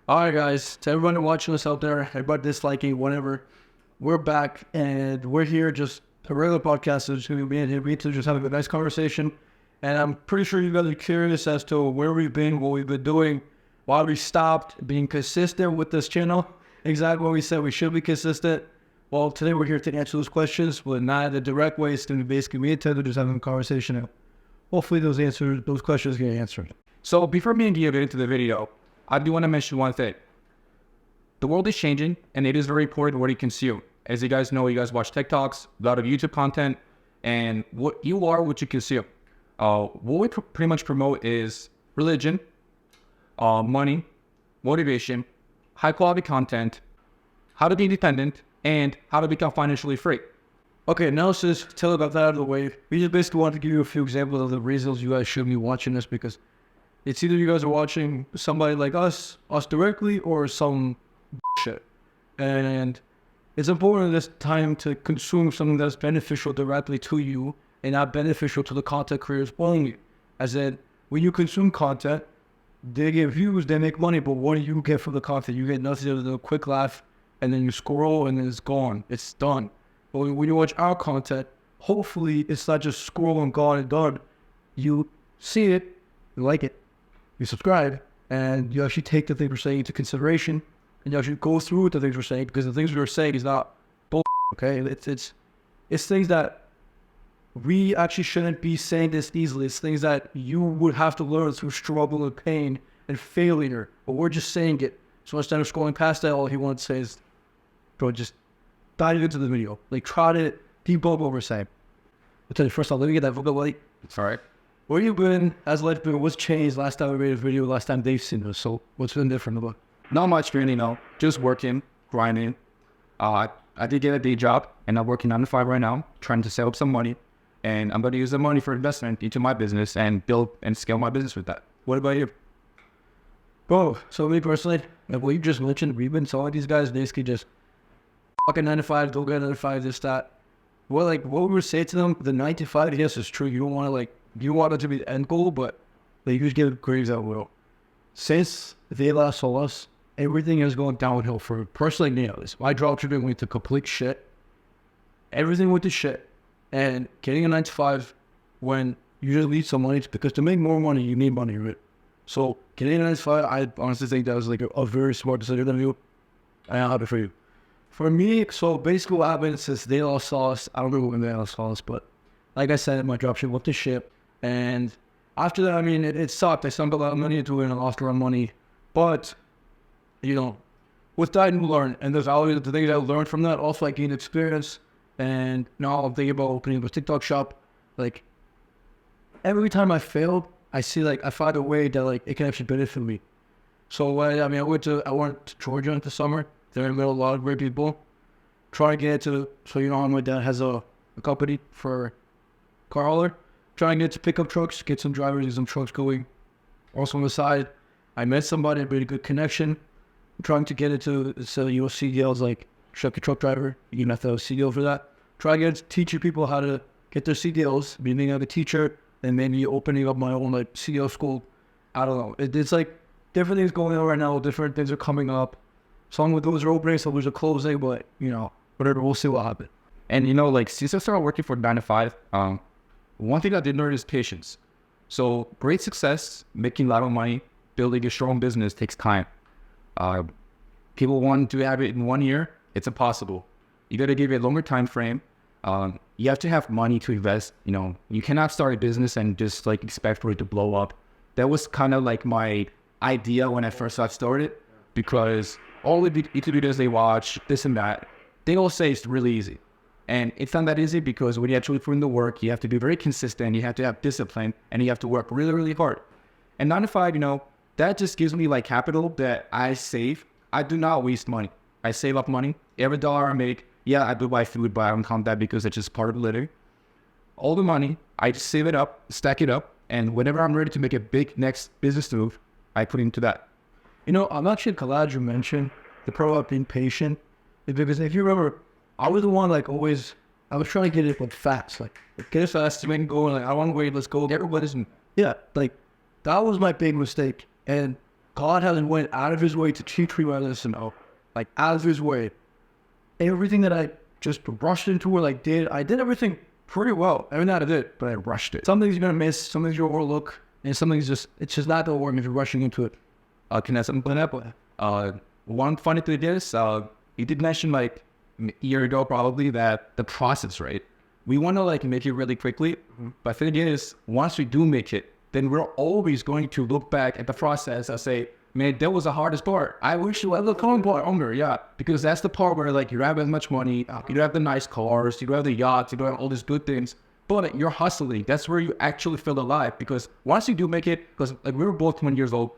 Alright guys, to everyone watching us out there, everybody disliking, whatever, we're back and we're here just a regular podcast. So it's going to be me to just having a nice conversation. And I'm pretty sure you guys are curious as to where we've been, what we've been doing, why we stopped being consistent with this channel. Exactly what we said we should be consistent. Well, today we're here to answer those questions, but not in a direct way. It's going to be basically me and Tedo just having a conversation. And hopefully those questions get answered. So before me and Gio get into the video, I do want to mention one thing. The world is changing, and it is very important what you consume. As you guys know, you guys watch TikToks, a lot of YouTube content, and what you are, what you consume. What we pretty much promote is religion, money, motivation, high-quality content, how to be independent, and how to become financially free. Okay, now since Tedo got that out of the way, we just basically want to give you a few examples of the reasons you guys should be watching this, because it's either you guys are watching somebody like us directly, or some shit. And it's important at this time to consume something that's beneficial directly to you and not beneficial to the content creators following you. As in, when you consume content, they get views, they make money, but what do you get from the content? You get nothing other than a quick laugh, and then you scroll, and then it's gone. It's done. But when you watch our content, hopefully it's not just scroll and gone and done. You see it, you like it, you subscribe, and you actually take the things we're saying into consideration, and you actually go through with the things we're saying, because the things we're saying is not bull. Okay, it's things that we actually shouldn't be saying this easily. It's things that you would have to learn through struggle and pain and failure, but we're just saying it. So instead of scrolling past that, all he wants to say is, bro, just dive into the video. Like, try to debug what we're saying. I'll tell you first off, let me get that vocabulary. It's all right. Where you been? How's life been? What's changed? Last time we made a video, last time they've seen us. So what's been different about? Not much, really, no. Just working, grinding. I did get a day job, and I'm working 9 to 5 right now, trying to save up some money. And I'm going to use the money for investment into my business and build and scale my business with that. What about you? Bro, so me personally, like what you just mentioned, we've been telling these guys basically just fucking 9 to 5, don't get 9 to 5, this, that. Well, like what we would say to them, the 9 to 5, yes, it's true. You don't want to you want it to be the end goal, but they just give graves at will. Since they last saw us, everything is going downhill for personally me. My dropshipping went to complete shit. Everything went to shit. And getting a 9 to 5 when you just need some money, because to make more money, you need money, right? So getting a 9 to 5, I honestly think that was like a very smart decision to do. And I'll have it for you. For me, so basically what happened since they all saw us, I don't know when they all saw us, but like I said, my dropship went to shit. And after that, I mean, it sucked. I sunk a lot of money into it and I lost a lot of money. But, you know, with that, you learn. And there's always the things I learned from that. Also, I gained experience. And now I'm thinking about opening a TikTok shop. Like, every time I failed, I find a way that, it can actually benefit me. So, I went to Georgia in the summer. There in the middle, a lot of great people. Try to get to, so you know how my dad has a company for car hauler. Try and get to pick up trucks, get some drivers, get some trucks going. Also on the side, I met somebody, made a good connection. I'm trying to get into, so you know, CDLs like truck driver. You can have to have a CDL for that. Try to get teaching people how to get their CDLs, being a teacher, and maybe opening up my own CDL school. I don't know. It's different things going on right now. Different things are coming up. Some of those are opening, some of those are closing, but you know, whatever, we'll see what happens. And you know, since I started working for 9 to 5, one thing I did learn is patience. So great success, making a lot of money, building a strong business takes time. People want to have it in 1 year. It's impossible. You got to give it a longer time frame. You have to have money to invest. You know, you cannot start a business and just expect for it to blow up. That was kind of my idea when I first got started, because all the YouTube videos they watch, this and that, they all say it's really easy. And it's not that easy, because when you actually put in the work, you have to be very consistent, you have to have discipline, and you have to work really, really hard. And 9 to 5, you know, that just gives me capital that I save. I do not waste money. I save up money. Every dollar I make, yeah, I do buy food, but I don't count that because it's just part of the living. All the money, I just save it up, stack it up, and whenever I'm ready to make a big next business move, I put into that. You know, I'm actually glad you mentioned the part about being patient, because if you remember, I was the one always, I was trying to get it fast, get it fast to make it go, I want to wait, let's go. Everybody's, yeah, that was my big mistake. And God hasn't went out of his way to teach me my lesson. Like out of his way. Everything that I just rushed into or like I did everything pretty well. Every night I did, but I rushed it. Some things you're gonna miss, some things you'll overlook, and some things it's just not gonna work if you're rushing into it. Can I say something like that? One funny thing is, you did mention like a year ago probably that the process, right? We want to like make it really quickly, but the thing is, once we do make it, then we're always going to look back at the process and say, man, that was the hardest part. I wish you had the calm part longer, yeah. Because that's the part where like you don't have as much money, you don't have the nice cars, you don't have the yachts, you don't have all these good things, but you're hustling. That's where you actually feel alive. Because once you do make it, because like we were both 20 years old,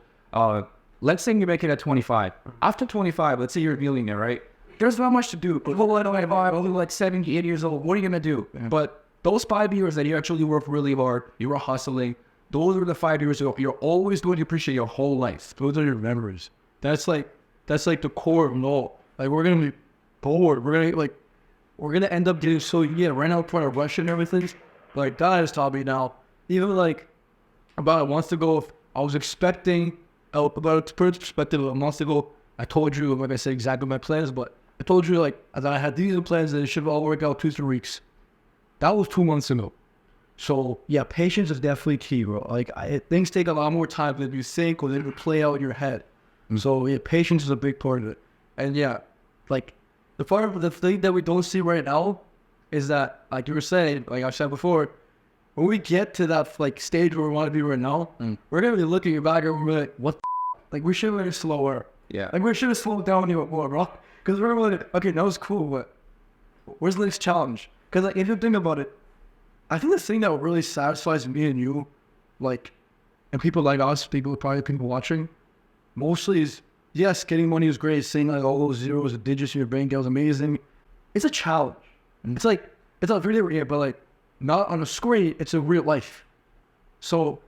let's say you make it at 25. After 25, let's say you're a millionaire, right? There's not much to do. People at 25, only like 70, 80 years old, what are you gonna do? Yeah. But those 5 years that you actually worked really hard, you were hustling, those are the 5 years you're always going to appreciate your whole life. Those are your memories. That's like the core of it all. Like we're gonna be bored. We're gonna end up getting so right now trying to rush and everything. Like God has taught me now. Even like about a month ago, I was expecting about perspective a month ago. I told you, like I said, exactly my plans, but I told you like that I had these plans that it should all work out 2-3 weeks. That was 2 months ago. So yeah, patience is definitely key, bro. Like things take a lot more time than you think or than you play out in your head. So yeah, patience is a big part of it. And yeah, like the thing that we don't see right now is that, like you were saying, like I said before, when we get to that like stage where we want to be right now, we're gonna be looking back and we're like, what? Like we should have been slower. Yeah. Like we should have slowed down even more, bro. Because we're like, okay, that was cool, but where's the next challenge? Because like if you think about it, I think the thing that really satisfies me and you, like, and people like us, people watching, mostly is, yes, getting money is great. Seeing like all those zeros and digits in your bank account is amazing. It's a challenge. It's like, it's not really real, but like, not on a screen, it's a real life. So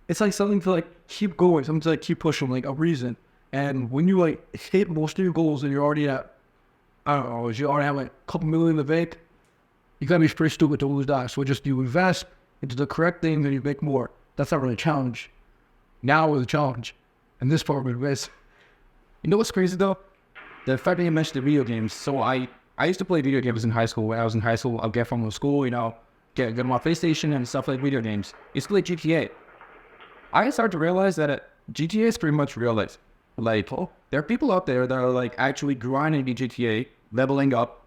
it's like something to like keep going, something to like keep pushing, like a reason. And when you like hit most of your goals and you're already at, I don't know, you already have like a couple million in the bank, you gotta be pretty stupid to lose that. So just you invest into the correct thing and you make more. That's not really a challenge. Now is a challenge. And this part of it is. You know what's crazy though? The fact that you mentioned the video games. So I used to play video games in high school. When I was in high school, I'd get from school, get my PlayStation and stuff like video games. I used to play GTA. I started to realize that GTA is pretty much real life. Like, there are people out there that are like actually grinding in GTA, leveling up,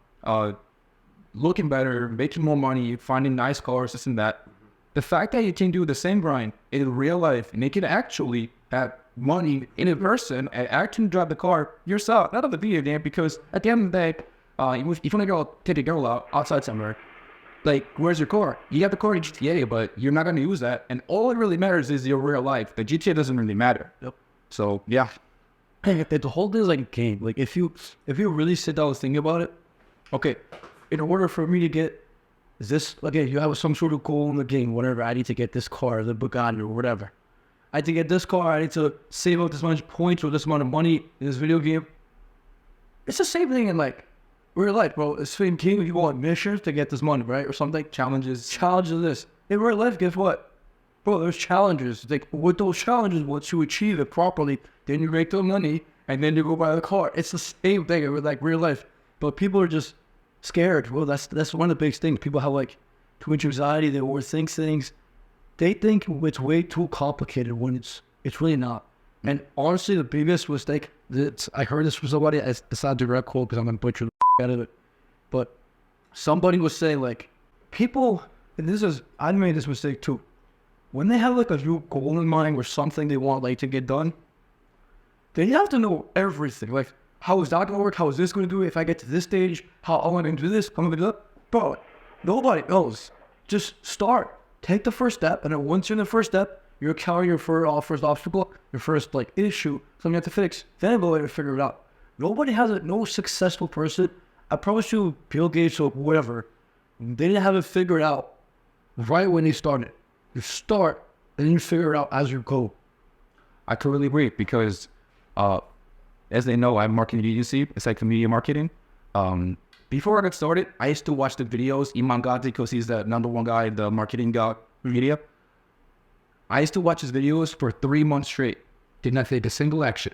looking better, making more money, finding nice cars, this and that. The fact that you can do the same grind in real life and you can actually have money in a person and actually drive the car yourself, not of the video game, because at the end of the day, if you want to go take a girl out outside somewhere, like, where's your car? You have the car in GTA, but you're not going to use that. And all it really matters is your real life. The GTA doesn't really matter. Yep. So, yeah. Hey, the whole thing is like a game. Like, if you really sit down and think about it, okay, in order for me to get this, okay, you have some sort of goal in the game, whatever, I need to get this car, the Bugatti or whatever. I need to get this car, I need to save up this much points or this amount of money in this video game. It's the same thing in, like, real life, bro. It's the same game. You go on missions to get this money, right? Or something. Challenges this. In real life, guess what? Bro, there's challenges. Like, with those challenges, once you achieve it properly, then you make the money, and then you go buy the car. It's the same thing with, like, real life. But people are just scared. Well, that's one of the biggest things. People have, like, too much anxiety. They overthink things. They think it's way too complicated when it's really not. And honestly, the biggest mistake, I heard this from somebody, it's not a direct quote because I'm going to butcher the out of it, but somebody was saying, like, people, and I made this mistake too, when they have like a new goal in mind or something they want like to get done, they have to know everything. Like, how is that going to work? How is this going to do it? If I get to this stage, how am I going to do this? How am I going to do that? Bro, nobody knows. Just start. Take the first step, and then once you're in the first step, you're encountering your first obstacle, your first like issue, something you have to fix. Then go ahead and figure it out. Nobody has it. No successful person, I promise you, Bill Gates or whatever, they didn't have it figured out right when they started. You start, and you figure it out as you go. I totally agree because, as they know, I'm marketing agency. It's like media marketing. Before I got started, I used to watch the videos, Iman Gadzhi, because he's the #1 guy in the marketing media. I used to watch his videos for 3 months straight. did not take a single action.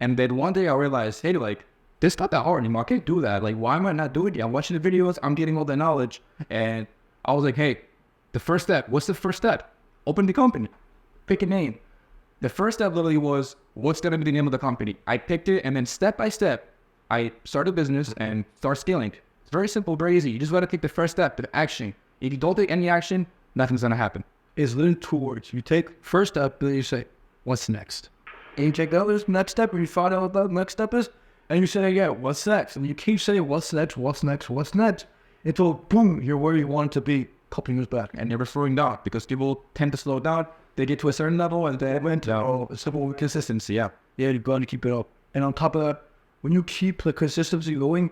And then one day I realized, hey, like, this not that hard anymore. I can't do that. Like, why am I not doing it? I'm watching the videos. I'm getting all the knowledge. And I was like, hey, the first step. What's the first step? Open the company. Pick a name. The first step literally was, what's going to be the name of the company? I picked it, and then step by step, I started a business and start scaling. It's very simple, very easy. You just got to take the first step, the action. If you don't take any action, nothing's going to happen. It's literally 2 words. You take first step, then you say, what's next? And you take the other next step, and you find out what the next step is, and you say, yeah, what's next? And you keep saying, what's next, what's next, what's next, until, boom, you're where you want to be a couple years back. And never slowing down, because people tend to slow down. They get to a certain level, and they went down. Simple consistency, yeah. Yeah, you've got to keep it up. And on top of that, when you keep the consistency going,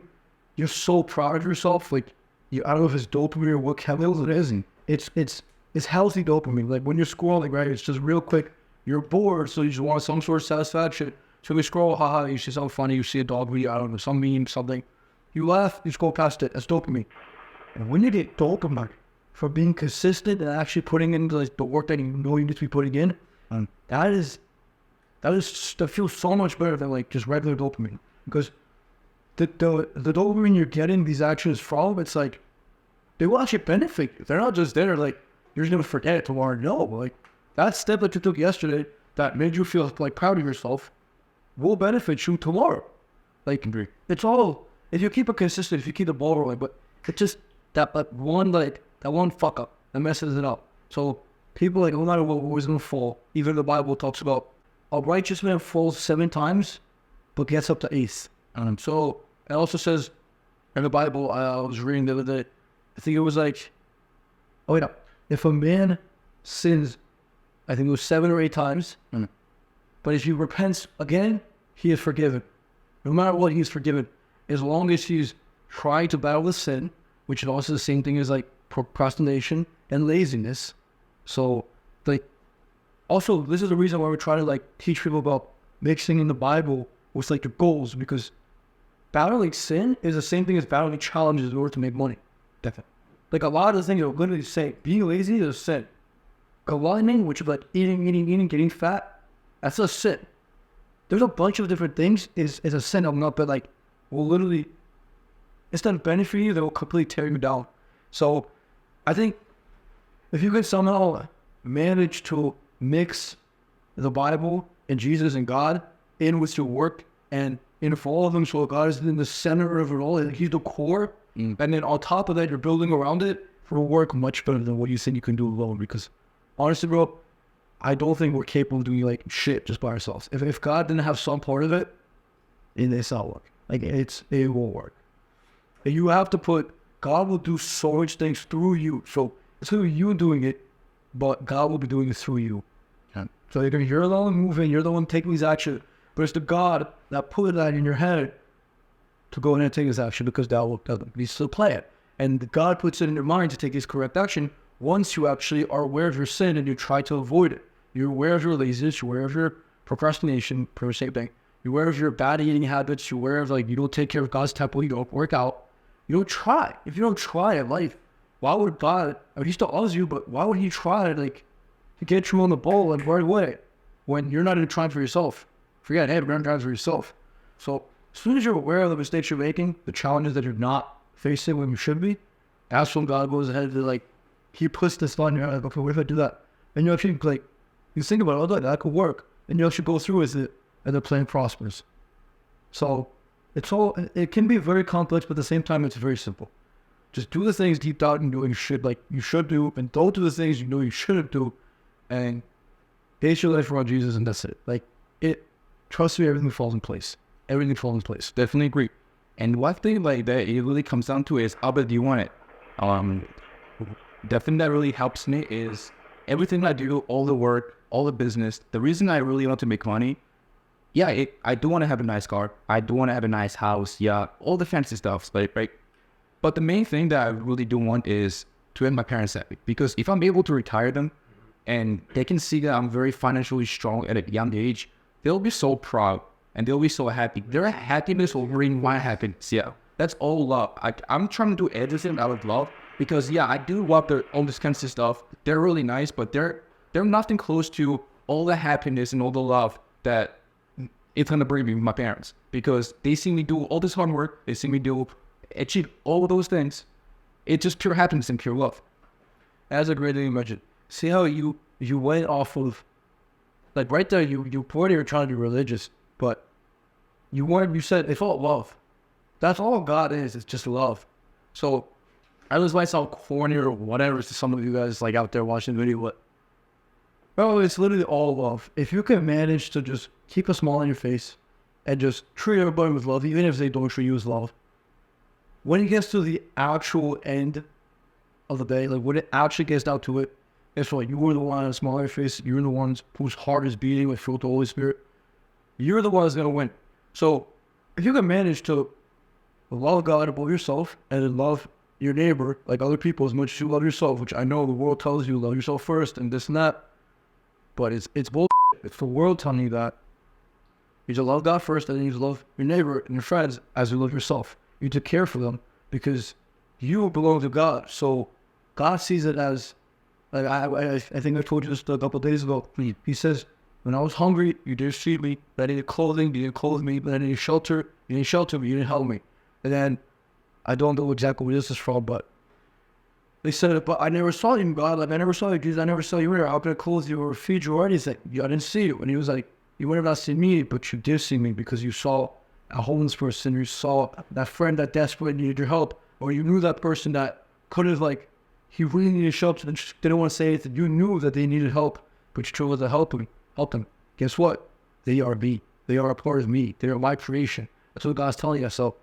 you're so proud of yourself. Like, I don't know if it's dopamine or what chemicals it is. And it's healthy dopamine. Like, when you're scrolling, right, it's just real quick. You're bored, so you just want some sort of satisfaction. So you scroll, haha, you see something funny, you see a dog video, I don't know, some meme, something. You laugh, you scroll past it. That's dopamine. And when you get dopamine for being consistent and actually putting in like, the work that you know you need to be putting in, that feels so much better than like just regular dopamine. Because the dopamine you're getting these actions from, it's like, they will actually benefit you. They're not just there like, you're just going to forget it tomorrow. No, like, that step that you took yesterday that made you feel like proud of yourself will benefit you tomorrow. Like, it's all, if you keep it consistent, if you keep the ball rolling, but it's just that one fuck up that messes it up. So people like, no matter what, always going to fall. Even the Bible talks about a righteous man falls 7 times, but gets up to 8th. So it also says in the Bible, I was reading the other day, I think it was like, if a man sins, I think it was 7 or 8 times, but if he repents again, he is forgiven. No matter what, he is forgiven. As long as he's trying to battle with sin, which is also the same thing as like procrastination and laziness. So, like, also, this is the reason why we're trying to like teach people about mixing in the Bible with like your goals, because battling sin is the same thing as battling challenges in order to make money. Definitely. Like, a lot of the things that we're literally say, being lazy is a sin. Gluttoning, which is like eating, getting fat, that's a sin. There's a bunch of different things is a sin of not, but like, will literally, it's not benefit you, they will completely tear you down. So I think if you can somehow manage to mix the Bible and Jesus and God in with your work and in all of them, so God is in the center of it all, and he's the core, and then on top of that, you're building around it, it'll work much better than what you think you can do alone. Because honestly, bro, I don't think we're capable of doing like shit just by ourselves. If God didn't have some part of it, it's not work. Like, it won't work. And you have to put, God will do so much things through you. So it's through you doing it, but God will be doing it through you. So you're the one moving, you're the one taking these actions, but it's the God that put that in your head to go in and take this action, because that needs to play it. And God puts it in your mind to take this correct action once you actually are aware of your sin and you try to avoid it. You're aware of your laziness, you're aware of your procrastination, per se thing. You're aware of your bad eating habits, you're aware of like, you don't take care of God's temple, you don't work out. You don't try. If you don't try in life, why would God, I mean, he still loves you, but why would he try like to get you on the ball and right away when you're not even trying for yourself? Forget, hey, you're not trying for yourself. So as soon as you're aware of the mistakes you're making, the challenges that you're not facing when you should be, that's when God goes ahead to like, he puts this on your head, like, okay, what if I do that? And you actually like, you think about it, oh, that could work. And you actually go through with it, and the plan prospers. So it can be very complex, but at the same time, it's very simple. Just do the things deep down and doing shit like you should do, and don't do the things you know you shouldn't do, and base your life around Jesus, and that's it. Like, trust me, everything falls in place. Everything falls in place. Definitely agree. And one thing like that it really comes down to is how bad do you want it? The thing that really helps me is everything I do, all the work, all the business. The reason I really want to make money, I do want to have a nice car. I do want to have a nice house. Yeah, all the fancy stuff, right? But the main thing that I really do want is to make my parents happy. Because if I'm able to retire them and they can see that I'm very financially strong at a young age, they'll be so proud and they'll be so happy. Their happiness will bring my happiness. Yeah, that's all love. I'm trying to do everything out of love because, I do love all this kind of stuff. They're really nice, but they're nothing close to all the happiness and all the love that it's gonna bring me with my parents, because they see me do all this hard work, they see me achieve all of those things. It's just pure happiness and pure love. That's a great thing you mentioned. See how you went off of, like right there, you pointed, you're trying to be religious, but you said it's all love. That's all God is. It's just love. So I was might sound corny or whatever to some of you guys like out there watching the video, but bro, it's literally all love. If you can manage to just keep a smile on your face and just treat everybody with love, even if they don't treat you with love, when it gets to the actual end of the day, like when it actually gets down to it, it's like you were the one with a smile on your face, you're the ones whose heart is beating with filled with the Holy Spirit. You're the one that's gonna win. So if you can manage to love God above yourself and then love your neighbor like other people as much as you love yourself, which I know the world tells you love yourself first and this and that, but it's bullshit. It's the world telling you that. You should love God first, and then you love your neighbor and your friends as you love yourself. You need to care for them because you belong to God. So God sees it as, like I think I told you this a couple of days ago. He says, when I was hungry, you didn't feed me. I needed clothing, you didn't clothe me. But I needed shelter, you didn't shelter me, you didn't help me. And then, I don't know exactly where this is from, but they said, but I never saw you, God. Like, I never saw you, Jesus. I never saw you there. How can I clothe you or feed you or anything? I didn't see you. And he was like, you would have not seen me, but you did see me because you saw a homeless person. You saw that friend that desperately needed your help. Or you knew that person that could have, like, he really needed help and didn't want to say anything. You knew that they needed help, but you chose to help them. Guess what? They are me. They are a part of me. They are my creation. That's what God's telling us. So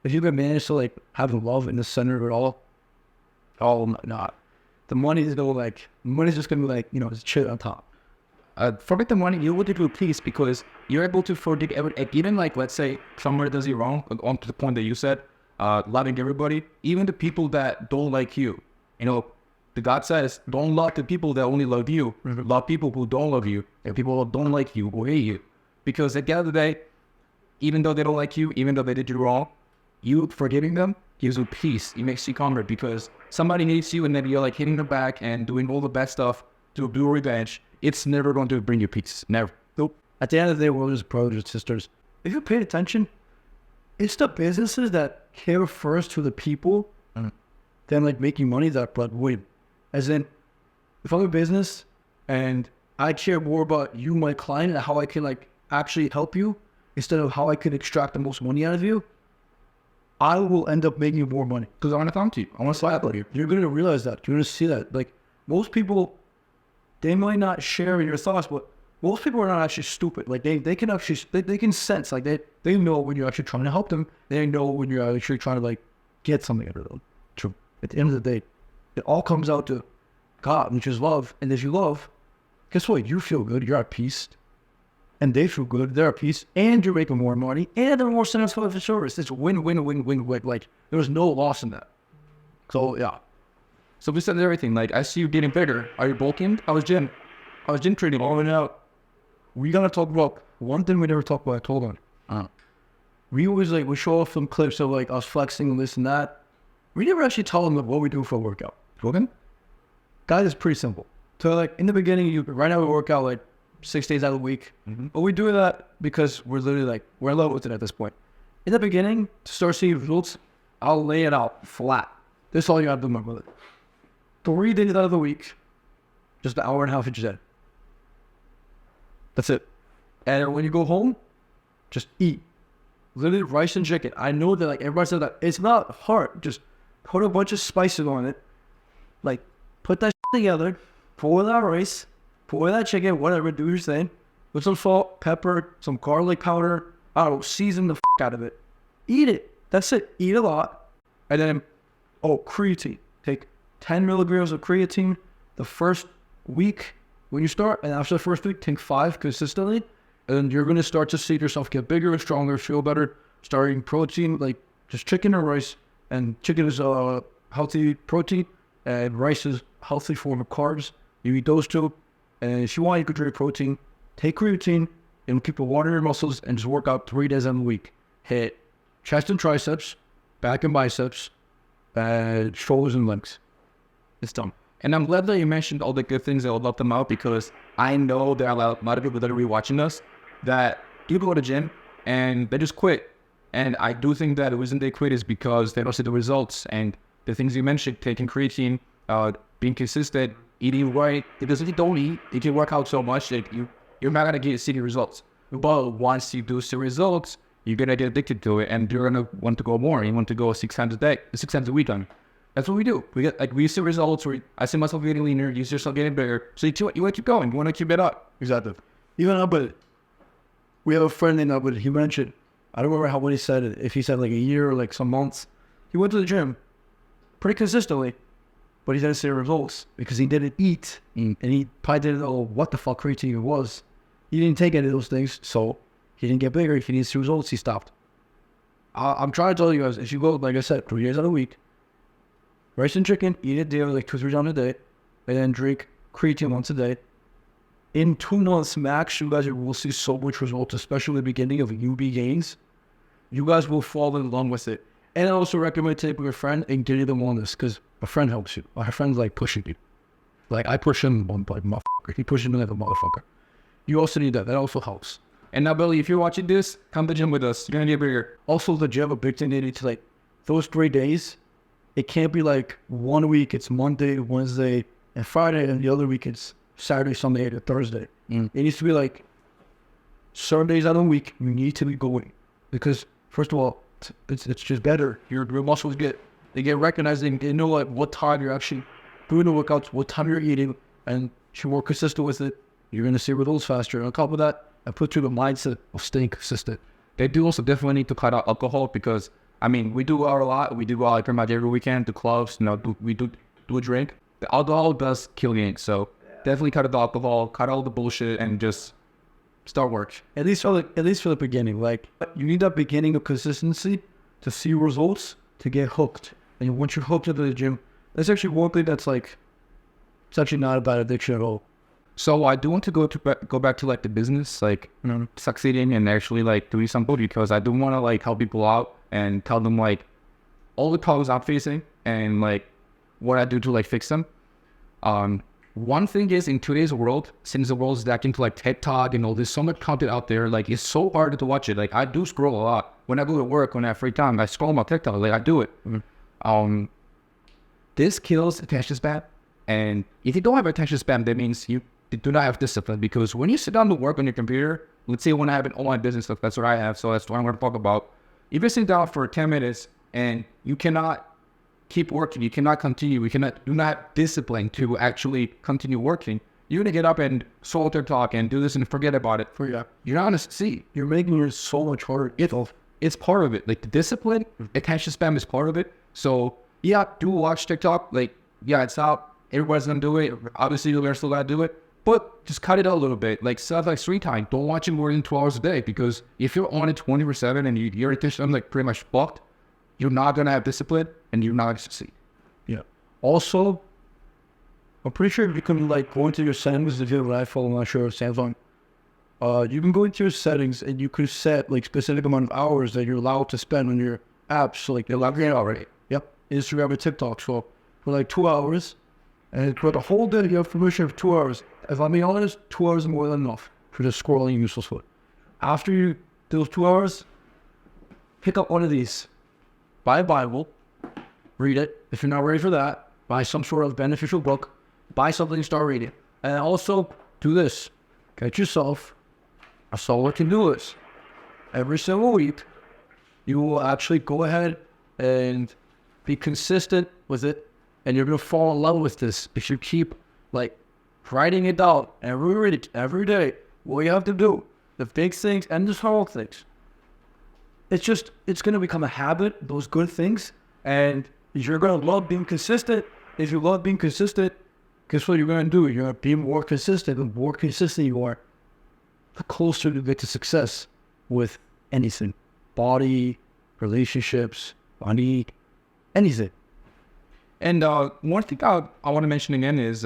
if you can manage to, like, have the love in the center of it all not. The money is money's just gonna be like, just chill on top. Forget the money, you will do peace because you're able to forgive even like, let's say somebody does you wrong, on to the point that you said, loving everybody, even the people that don't like you. The God says, don't love the people that only love you. Love people who don't love you and people who don't like you or hate you. Because at the end of the day, even though they don't like you, even though they did you wrong, you forgiving them gives you peace. It makes you calmer because somebody needs you and then you're like hitting them back and doing all the bad stuff to do revenge. It's never going to bring you peace. Never. Nope. At the end of the day, we're just brothers and sisters. If you pay attention, it's the businesses that care first to the people than like making money that win. As in, if I'm a business and I care more about you, my client, and how I can like actually help you instead of how I can extract the most money out of you, I will end up making more money. Because I want to talk to you. I want to slap you. You're going to realize that. You're going to see that. Like, most people, they might not share in your thoughts, but most people are not actually stupid. Like, they can actually, they can sense, like, they know when you're actually trying to help them. They know when you're actually trying to, like, get something out of them. True. At the end of the day, it all comes out to God, which is love. And if you love, guess what? You feel good. You're at peace. And they feel good, they're at peace, and you're making more money, and they're more satisfied with the service. It's win. Like, there's no loss in that. So, yeah. So besides everything, like, I see you getting bigger. Are you bulking? How was gym training? Oh, now, we gotta talk about one thing we never talked about. Hold on. We always, like, we show off some clips of, like, us flexing and this and that. We never actually tell them what we do for a workout. Okay? Guys, it's pretty simple. So, like, in the beginning, right now we work out, like, 6 days out of the week. But we do that because we're literally like, we're in love with it at this point. In the beginning, to start seeing results, I'll lay it out flat. This is all you have to do with it. 3 days out of the week, just an hour and a half each day. That's it. And when you go home, just eat. Literally rice and chicken. I know that like everybody says that it's not hard. Just put a bunch of spices on it. Like, put that together, pour that rice, pour that chicken, whatever, do your thing. With some salt, pepper, some garlic powder. I don't know, season the out of it. Eat it. That's it. Eat a lot. And then, creatine. Take 10 milligrams of creatine the first week when you start. And after the first week, take 5 consistently. And you're going to start to see yourself get bigger and stronger, feel better. Starting protein, like just chicken or rice. And chicken is a healthy protein. And rice is a healthy form of carbs. You eat those two. And if you want, you could drink protein, take creatine, and keep the water in your muscles, and just work out 3 days in a week. Hit chest and triceps, back and biceps, shoulders and legs. It's done. And I'm glad that you mentioned all the good things that will help them out, because I know there are a lot of people that are watching us that people go to the gym and they just quit. And I do think that the reason they quit is because they don't see the results. And the things you mentioned, taking creatine, being consistent, eating right, because if you don't eat, you can work out so much that you're not going to see the results. But once you do see results, you're going to get addicted to it, and you're going to want to go more. You want to go 6 times a week. That's what we do. We see results. I see myself getting leaner. You see yourself getting bigger. So you want to keep going. You want to keep it up. Exactly. Even Albert, we have a friend in Albert. He mentioned, I don't remember when he said it. If he said like a year or like some months, he went to the gym pretty consistently, but he didn't see the results because he didn't eat, and he probably didn't know what the fuck creatine was. He didn't take any of those things, so he didn't get bigger. If he didn't see results, he stopped. I'm trying to tell you guys, if you go, like I said, 3 days out of the week, rice and chicken, eat it daily, like 2-3 times a day, and then drink creatine once a day. In 2 months max, you guys will see so much results, especially the beginning of UB gains. You guys will fall in love with it. And I also recommend taking a friend and getting them on this, because a friend helps you. My friend's like pushing you. Like I push him like motherfucker. He pushes me like a motherfucker. You also need that. That also helps. And now, Billy, if you're watching this, come to the gym with us. You're gonna get bigger. Also, the gym, a big thing they need to, like, those 3 days, it can't be like 1 week it's Monday, Wednesday, and Friday, and the other week it's Saturday, Sunday, or Thursday. It needs to be like certain days out of the week you need to be going, because first of all, it's just better. Your muscles get recognized, and they know like what time you're actually doing the workouts, what time you're eating, and if you're more consistent with it, you're gonna see results faster. And on top of that, I put you the mindset of staying consistent. They do also definitely need to cut out alcohol, because I mean, we do go out a lot. We do go out pretty much every weekend to clubs. We do a drink. The alcohol does kill you. So definitely cut out the alcohol, cut out all the bullshit, and just start work. At least for the beginning. Like, you need that beginning of consistency to see results, to get hooked. And once you're hooked into the gym, that's actually one thing that's like, it's actually not a bad addiction at all. So I do want to go back to like the business, like succeeding and actually like doing something, because I do want to like help people out and tell them like all the problems I'm facing and like what I do to like fix them. One thing is, in today's world, since the world is back into like TikTok and all this, so much content out there, like it's so hard to watch it. Like I do scroll a lot when I go to work, when I have free time, I scroll my TikTok, like I do it. This kills attention span, and if you don't have attention span, that means you do not have discipline. Because when you sit down to work on your computer, let's say when I have an online business stuff, that's what I have, so that's what I'm going to talk about. If you sit down for 10 minutes and you cannot keep working, you cannot continue, do not have discipline to actually continue working, you're going to get up and scroll TikTok and do this and forget about it. You're not going to succeed. You're making it so much harder. It's part of it. Like the discipline, attention span is part of it. So yeah, do watch TikTok. Like, yeah, it's out. Everybody's going to do it. Obviously, you're still got to do it. But just cut it out a little bit. Like stuff like screen time. Don't watch it more than 2 hours a day, because if you're on it 24/7 and your attention like pretty much fucked, you're not gonna have discipline and you're not gonna succeed. Yeah. Also, I'm pretty sure you can like go into your settings. If you have an iPhone, I'm not sure, Samsung. You can go into your settings and you can set like specific amount of hours that you're allowed to spend on your apps. So like 11 already. Yep. Instagram and TikTok. So for like 2 hours, and for the whole day you have permission for 2 hours. If I'm being honest, 2 hours is more than enough for just scrolling useless foot. After you do those 2 hours, pick up one of these. Buy a Bible, read it. If you're not ready for that, buy some sort of beneficial book. Buy something and start reading. And also do this. Get yourself a solar Candulus. Every single week, you will actually go ahead and be consistent with it. And you're going to fall in love with this if you keep like writing it down every day. What you have to do, the big things and the small things. It's going to become a habit, those good things. And you're going to love being consistent. If you love being consistent, guess what you're going to do? You're going to be more consistent. The more consistent you are, the closer you get to success with anything. Body, relationships, money, anything. And one thing I want to mention again is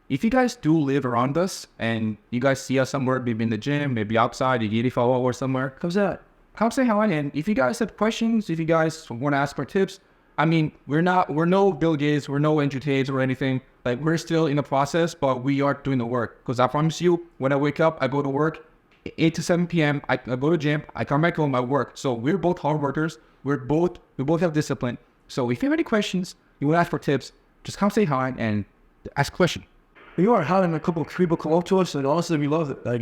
if you guys do live around us and you guys see us somewhere, maybe in the gym, maybe outside, you get a or somewhere, come say hi. And if you guys have questions, if you guys want to ask for tips, I mean, we're no Bill Gates, we're no Andrew Tate or anything. Like, we're still in the process, but we are doing the work. Because I promise you, when I wake up, I go to work, 8 to 7 p.m. I go to gym, I come back home, I work. So we're both hard workers. We both have discipline. So if you have any questions, you want to ask for tips, just come say hi and ask a question. You are having a couple of people come up to us, and honestly, we love it. Like,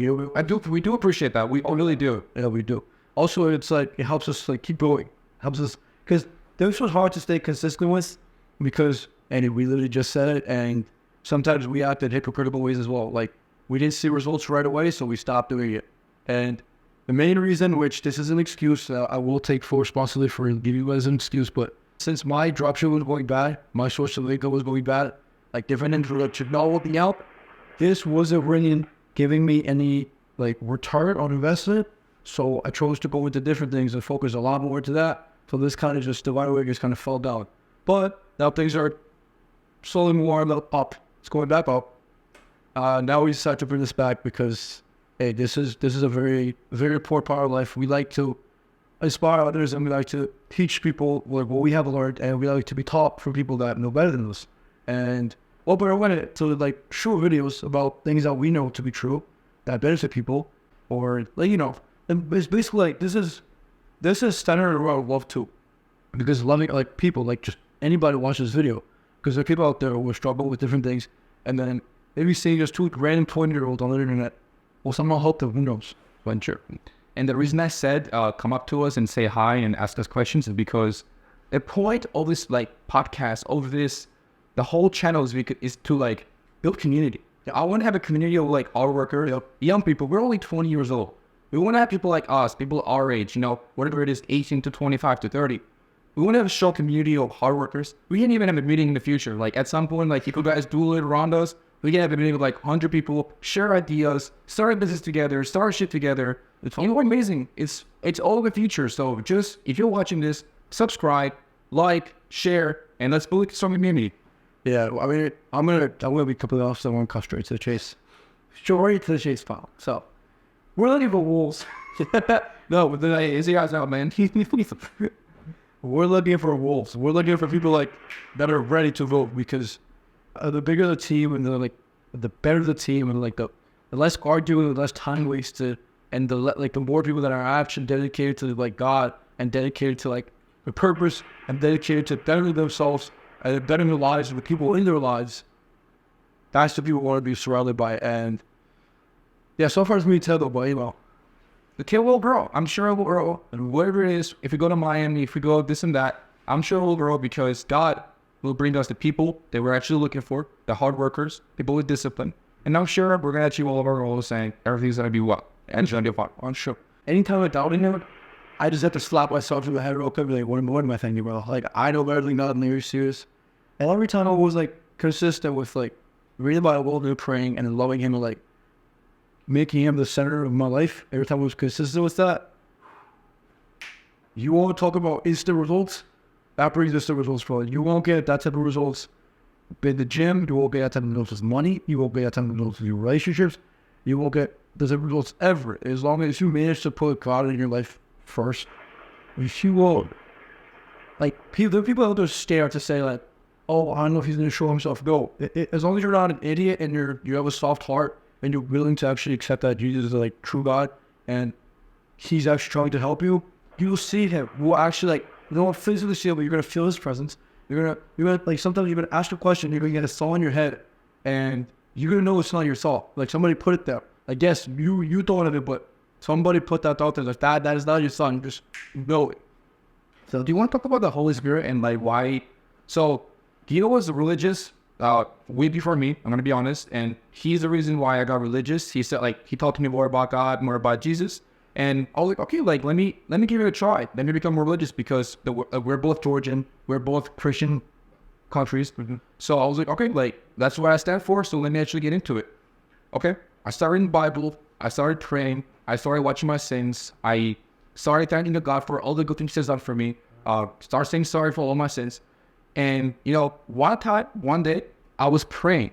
We do appreciate that. We really do. Yeah, we do. Also, it's like, it helps us like keep going. Helps us, because this was hard to stay consistent with, because, and we literally just said it, and sometimes we act in hypocritical ways as well. Like, we didn't see results right away, so we stopped doing it. And the main reason, which this is an excuse, I will take full responsibility for giving you guys an excuse, but since my dropship was going bad, my social income was going bad, like different introduction, not working out, this wasn't really giving me any like return on investment. So I chose to go into different things and focus a lot more to that. So this kind of just, the vital just kind of fell down. But now things are slowly more up. It's going back up. Now we decide to bring this back because, hey, this is a very, very important part of life. We like to inspire others, and we like to teach people like what we have learned, and we like to be taught from people that know better than us. And what better way to like show videos about things that we know to be true, that benefit people, or like, you know, and it's basically like this is centered around love too, because loving like people, like just anybody who watches this video, because there are people out there who struggle with different things, and then maybe seeing just two random 20-year-olds on the internet will somehow help them. Who knows? Venture. And the reason I said come up to us and say hi and ask us questions is because the point of this like podcast, of this, the whole channel is to like build community. I want to have a community of like our workers, young people. We're only 20 years old. We want to have people like us, people our age, you know, whatever it is, 18 to 25 to 30. We want to have a strong community of hard workers. We can even have a meeting in the future. Like at some point, like if you guys do it around us, we can have a meeting with like 100 people, share ideas, start a business together, start shit together. It's all amazing. It's all the future. So just, if you're watching this, subscribe, like, share, and let's build a strong community. Yeah, I mean, I'm gonna be completely honest. I want to cut straight to the chase. Straight to the chase, pal. So we're looking for wolves. No, but then easy guys out, man. We're looking for wolves. We're looking for people like that are ready to vote, because the bigger the team and the better the team, and like the less arguing, the less time wasted, and the more people that are actually dedicated to like God and dedicated to like the purpose and dedicated to bettering themselves and bettering their lives with people in their lives. That's the people we want to be surrounded by. And yeah, so far it's me, Tedo, but you know, the kid will grow. I'm sure it will grow. And whatever it is, if we go to Miami, if we go this and that, I'm sure it will grow, because God will bring us the people that we're actually looking for, the hard workers, people with discipline. And I'm sure we're going to achieve all of our goals, saying everything's going to be well. And it's going to be fun. I'm sure. Anytime I'm doubting it, I just have to slap myself in the head real quick and be like, what am I thinking, bro? Like, I know better than God, and you're serious. And every time I was like consistent with like reading the Bible and praying and loving Him and like making Him the center of my life, every time I was consistent with that, you want to talk about instant results? That brings instant results, bro. You won't get that type of results in the gym. You won't get that type of results with money. You won't get that type of results with your relationships. You won't get those type of results ever, as long as you manage to put God in your life first. If you won't, like, the people out there stare to say like, oh, I don't know if He's going to show Himself. No, as long as you're not an idiot and you have a soft heart and you're willing to actually accept that Jesus is like true God and He's actually trying to help you, you'll see Him. We'll actually like, you don't physically see Him, but you're going to feel His presence. You're gonna like, sometimes you're going to ask a question, you're going to get a thought in your head, and you're going to know it's not your thought. Like, somebody put it there. Like, yes, you thought of it, but somebody put that thought there. Like, that is not your son. You just know it. So do you want to talk about the Holy Spirit and like why? So Gio was religious way before me, I'm going to be honest. And he's the reason why I got religious. He said, like, he talked to me more about God, more about Jesus. And I was like, okay, like, let me give it a try. Let me become more religious, because we're both Georgian. We're both Christian countries. Mm-hmm. So I was like, okay, like, that's what I stand for. So let me actually get into it. Okay. I started reading the Bible. I started praying. I started watching my sins. I started thanking God for all the good things He's done for me. Started saying sorry for all my sins. And, you know, one day, I was praying,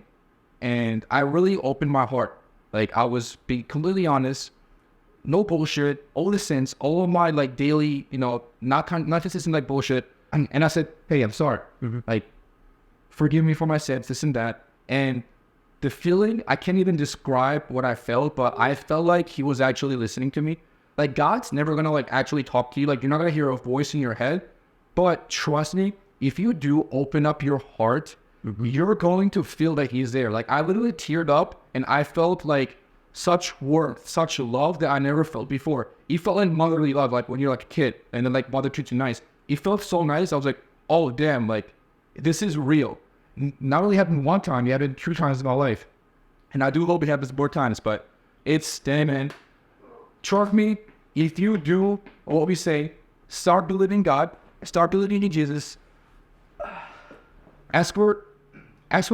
and I really opened my heart. Like, I was being completely honest, no bullshit, all the sins, all of my, like, daily, you know, not consistent, like, bullshit. And I said, hey, I'm sorry. Like, forgive me for my sins, this and that. And the feeling, I can't even describe what I felt, but I felt like he was actually listening to me. Like, God's never gonna like actually talk to you. Like, you're not gonna hear a voice in your head. But trust me, if you do open up your heart, you're going to feel that he's there. Like, I literally teared up and I felt like such warmth, such love that I never felt before. It felt like motherly love, like when you're like a kid and then like mother treats you nice. It felt so nice. I was like, oh damn, like this is real. Not only happened one time, it happened 2 times in my life. And I do hope it happens more times, but it's damn, man. Trust me, if you do what we say, start believing in God, start believing in Jesus, ask for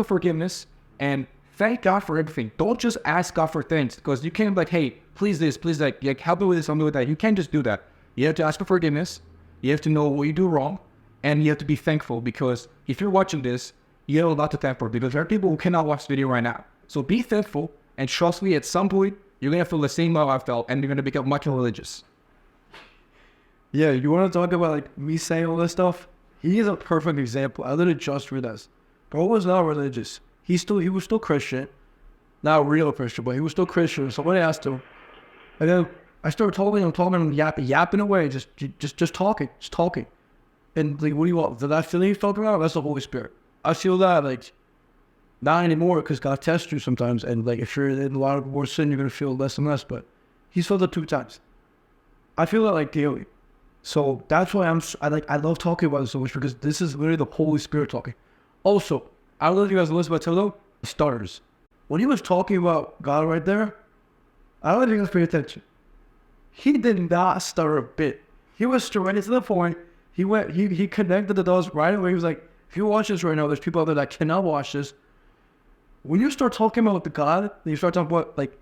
forgiveness, and thank God for everything. Don't just ask God for things, because you can't like, hey, please this, please that, like help me with this, help me with that. You can't just do that. You have to ask for forgiveness. You have to know what you do wrong, and you have to be thankful, because if you're watching this, you have a lot to thank for, because there are people who cannot watch the video right now. So be thankful, and trust me, at some point, you're going to feel the same love I felt, and you're going to become much more religious. Yeah, you want to talk about like me saying all this stuff? He is a perfect example. I literally just realized. Bro was not religious. He was still Christian. Not real Christian, but he was still Christian. Somebody asked him. And then I started talking him, yapping away, just talking. And like, what do you want? That feeling you felt around? That's the Holy Spirit. I feel that like not anymore, because God tests you sometimes, and like if you're in a lot of more sin, you're gonna feel less and less. But he's felt it 2 times. I feel that like daily. So that's why I love talking about this so much, because this is literally the Holy Spirit talking. Also, I don't know if you guys listen to Tedo, stutters. When he was talking about God right there, I don't know if you guys pay attention. He did not stutter a bit. He was straight to the point. He connected the dots right away. He was like, if you watch this right now, there's people out there that cannot watch this. When you start talking about the God, and you start talking about like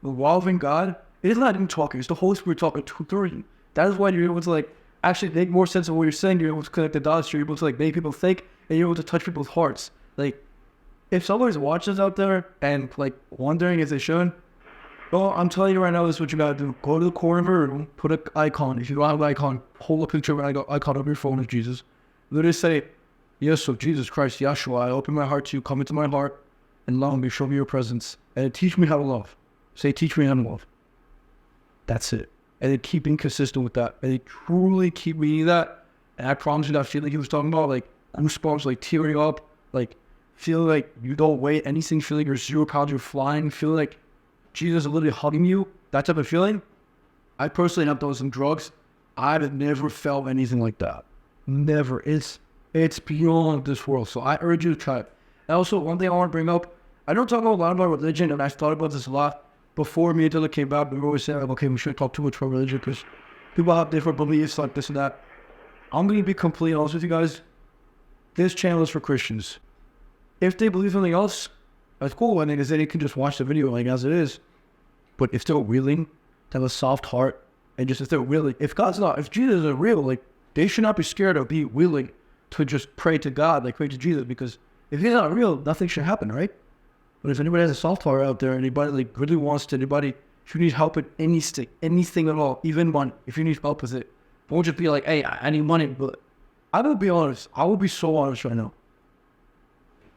involving God, it is not him talking, it's the Holy Spirit talking through you. That is why you're able to like actually make more sense of what you're saying. You're able to connect the dots. You're able to like make people think, and you're able to touch people's hearts. Like, if somebody's watching this out there and like wondering if they should, well, I'm telling you right now, this is what you gotta do. Go to the corner of your room, put an icon. If you don't have an icon, hold a picture of an icon of your phone of Jesus. Literally say, yes, so Jesus Christ, Yeshua, I open my heart to you, come into my heart, and love me, show me your presence, and teach me how to love. Say, teach me how to love. That's it. And then keep being consistent with that. And then truly keep reading that. And I promise you that feeling he was talking about, like goosebumps, like tearing up, like feeling like you don't weigh anything, feeling you're 0 pounds, you're flying, feeling like Jesus is literally hugging you, that type of feeling. I personally have done some drugs. I've never felt anything like that. Never. It's beyond this world. So I urge you to try it. And also, one thing I want to bring up, I don't talk a lot about religion, and I've thought about this a lot. Before me until it came out, we were always saying, like, okay, we shouldn't talk too much about religion because people have different beliefs, like this and that. I'm going to be completely honest with you guys. This channel is for Christians. If they believe something else, that's cool. I think they can just watch the video like as it is. But if they're willing to have a soft heart, and just if they're willing, if Jesus is real, like they should not be scared of being willing to just pray to God, like pray to Jesus, because if he's not real, nothing should happen, right? But if anybody has a soft heart out there, anybody like really wants to, if you need help with anything at all, even money, if you need help with it, don't just be like, hey, I need money. But I will be honest. I will be so honest right now.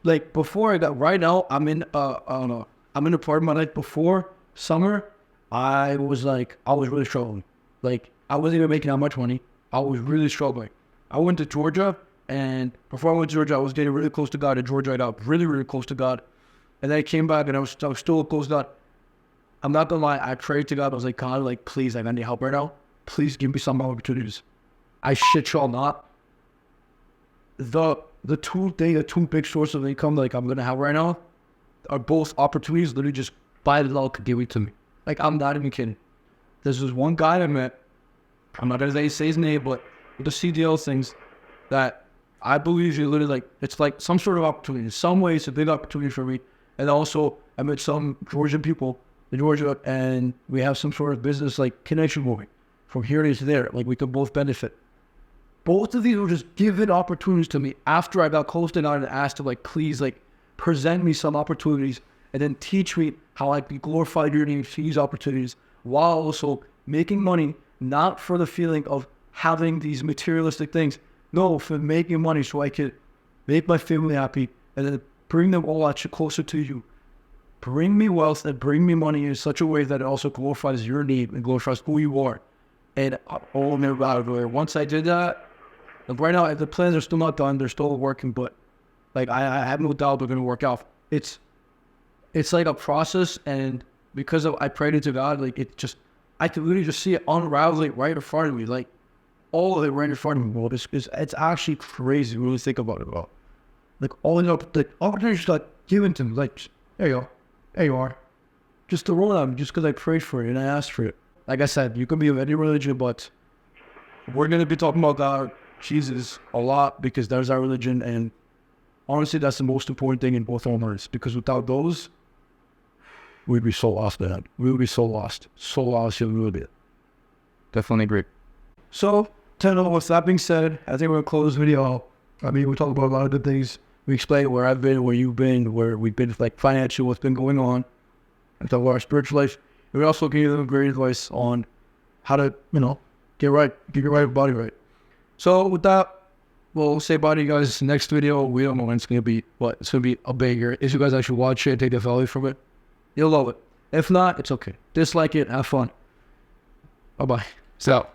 Like before right now, I'm in a part of my life before summer. I was really struggling. Like I wasn't even making that much money. I was really struggling. I went to Georgia, and before I went to Georgia, I was getting really close to God. In Georgia, I got really, really close to God. And then I came back, and I was still close to God. I'm not gonna lie, I prayed to God. I was like, God, like, please, like, I need help right now. Please give me some opportunities. I shit y'all not. The two big sources of income like I'm gonna have right now are both opportunities literally just by the law could give it to me. Like I'm not even kidding. There's this one guy I met. I'm not gonna say his name, but with the CDL things that I believe you literally like it's like some sort of opportunity. In some ways it's a big opportunity for me. And also I met some Georgian people in Georgia and we have some sort of business like connection moving from here to there. Like we could both benefit. Both of these were just given opportunities to me after I got close to God and asked to like, please like present me some opportunities and then teach me how I can glorify your name through these opportunities while also making money, not for the feeling of having these materialistic things, No, for making money so I could make my family happy and then bring them all actually closer to you. Bring me wealth and bring me money in such a way that it also glorifies your name and glorifies who you are. And all about it. Once I did that, like right now the plans are still not done. They're still working, but like I have no doubt they're going to work out. It's like a process, and because I prayed it to God, like I could literally just see it unraveling right in front of me, like all of it right in front of me, bro. It's actually crazy when you think about it, bro. Like all the opportunities like given to me, like there you go, there you are, just to roll out, just because I prayed for it and I asked for it. Like I said, you can be of any religion, but we're gonna be talking about God, Jesus, a lot because there's our religion, and honestly, that's the most important thing in both our lives. Because without those, we'd be so lost, man. We would be so lost, we would be. Definitely agree. So, Tedo, with that being said, I think we're gonna close this video. I mean, we talked about a lot of the things. We explained where I've been, where you've been, where we've been, like financial, what's been going on, and talk about our spiritual life. And we also gave them great advice on how to, get your right body right. So with that, we'll say bye to you guys. Next video, we don't know when it's gonna be, but it's gonna be a banger. If you guys actually watch it and take the value from it, you'll love it. If not, it's okay. Dislike it, have fun. Bye bye. So.